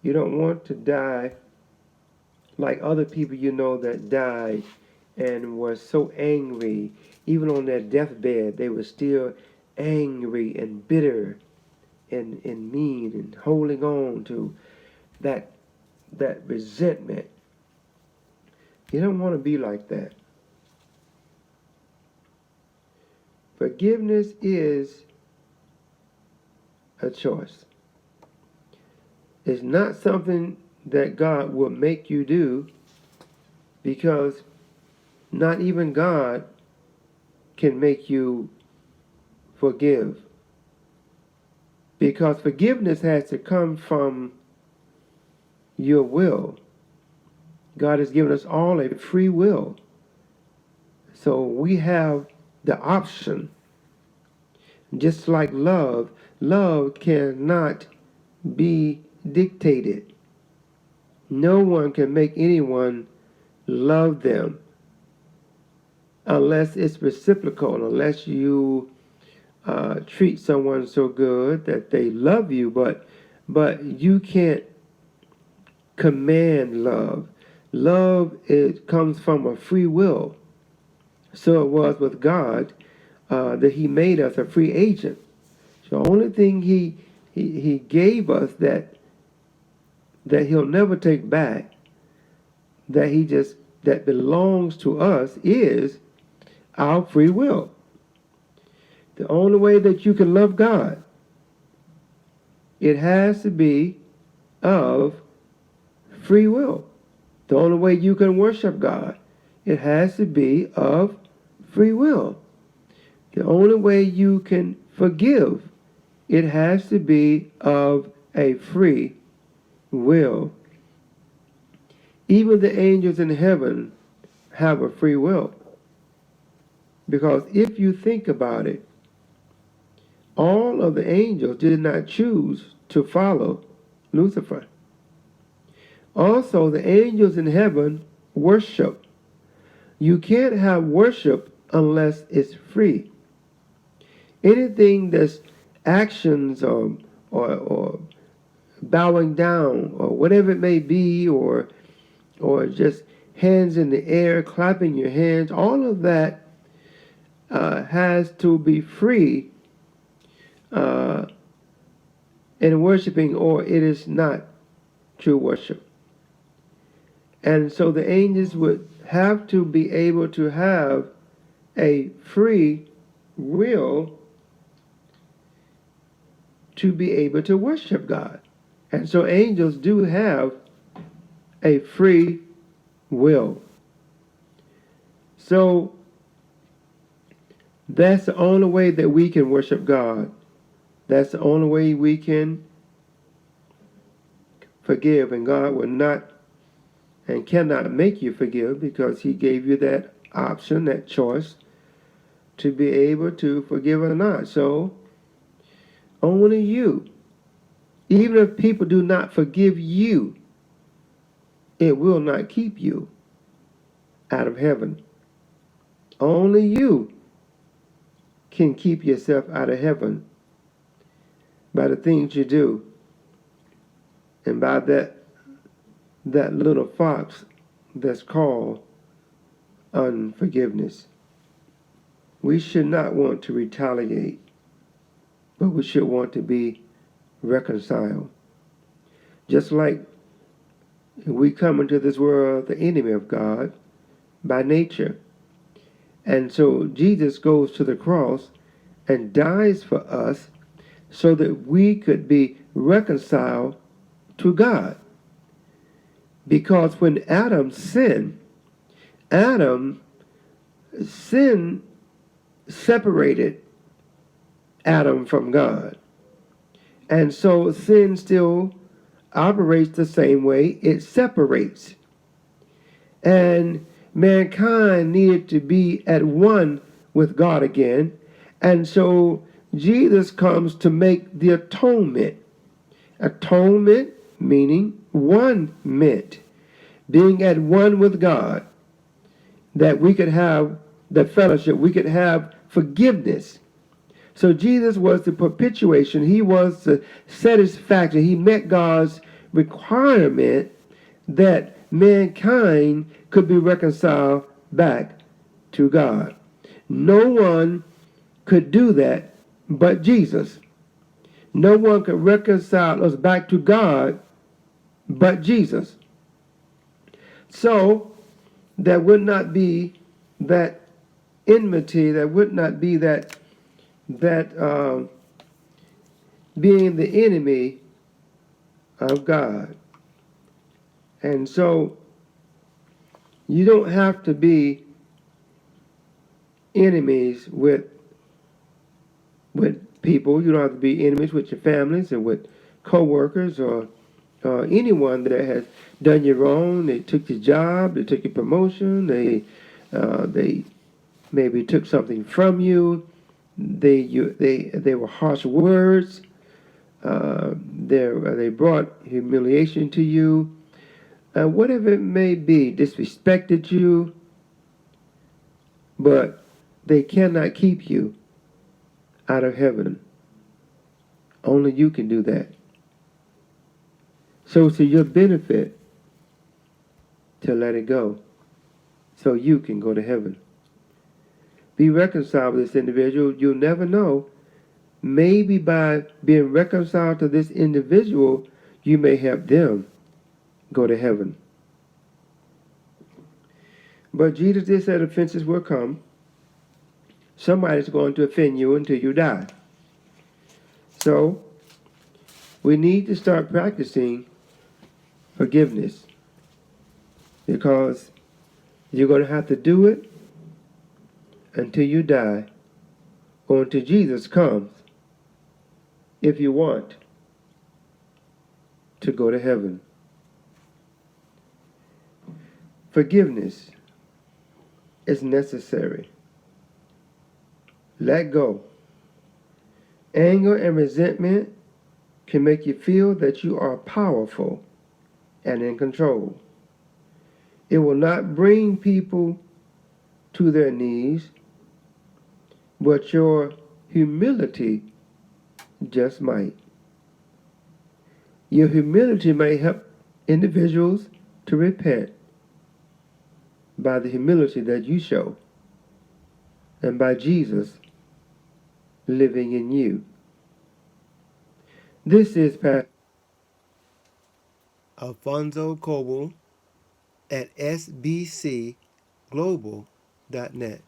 You don't want to die like other people you know that died and were so angry. Even on their deathbed, they were still angry and bitter and mean and holding on to that resentment. You don't want to be like that. Forgiveness is a choice. It's not something that God will make you do, because not even God can make you forgive. Because forgiveness has to come from your will. God has given us all a free will. So we have the option. Just like love, love cannot be dictated. No one can make anyone love them unless it's reciprocal, unless you treat someone so good that they love you, but you can't command love. Love, it comes from a free will. So it was with God, that he made us a free agent. So the only thing he gave us that he'll never take back, that belongs to us, is our free will. The only way that you can love God, it has to be of free will. The only way you can worship God, it has to be of free will. The only way you can forgive, it has to be of a free will. Even the angels in heaven have a free will. Because if you think about it, all of the angels did not choose to follow Lucifer. Also, the angels in heaven worship. You can't have worship unless it's free. Anything that's actions or bowing down or whatever it may be, or just hands in the air, clapping your hands, all of that has to be free in worshiping, or it is not true worship. And so the angels would have to be able to have a free will to be able to worship God. And so angels do have a free will. So that's the only way that we can worship God. That's the only way we can forgive. And God will not and cannot make you forgive, because he gave you that option, that choice, to be able to forgive or not. So only you. Even if people do not forgive you, it will not keep you out of heaven. Only you can keep yourself out of heaven by the things you do, and by that little fox that's called unforgiveness. We should not want to retaliate, but we should want to be reconciled. Just like we come into this world the enemy of God by nature. And so Jesus goes to the cross and dies for us so that we could be reconciled to God. Because when Adam sinned separated Adam from God. And so sin still operates the same way. It separates. And mankind needed to be at one with God again. And so Jesus comes to make the atonement. Atonement meaning one meant being at one with God, that we could have the fellowship, we could have forgiveness. So Jesus was the propitiation. He was the satisfaction. He met God's requirement that mankind could be reconciled back to God. No one could do that but Jesus. No one could reconcile us back to God but Jesus. So there would not be that enmity, there would not be that being the enemy of God. And so you don't have to be enemies with people. You don't have to be enemies with your families or with co-workers or anyone that has done you wrong. They took your job, they took your promotion, they maybe took something from you. They were harsh words. They brought humiliation to you. Whatever it may be, disrespected you, but they cannot keep you out of heaven. Only you can do that. So it's to your benefit to let it go so you can go to heaven. Be reconciled with this individual. You'll never know. Maybe by being reconciled to this individual, you may help them go to heaven. But Jesus did say offenses will come. Somebody's going to offend you until you die. So we need to start practicing forgiveness, because you're going to have to do it until you die or until Jesus comes if you want to go to heaven. Forgiveness is necessary. Let go. Anger and resentment can make you feel that you are powerful and in control. It will not bring people to their knees, but your humility just might. Your humility may help individuals to repent by the humility that you show and by Jesus living in you. This is Pastor Alfonso Coble at sbcglobal.net.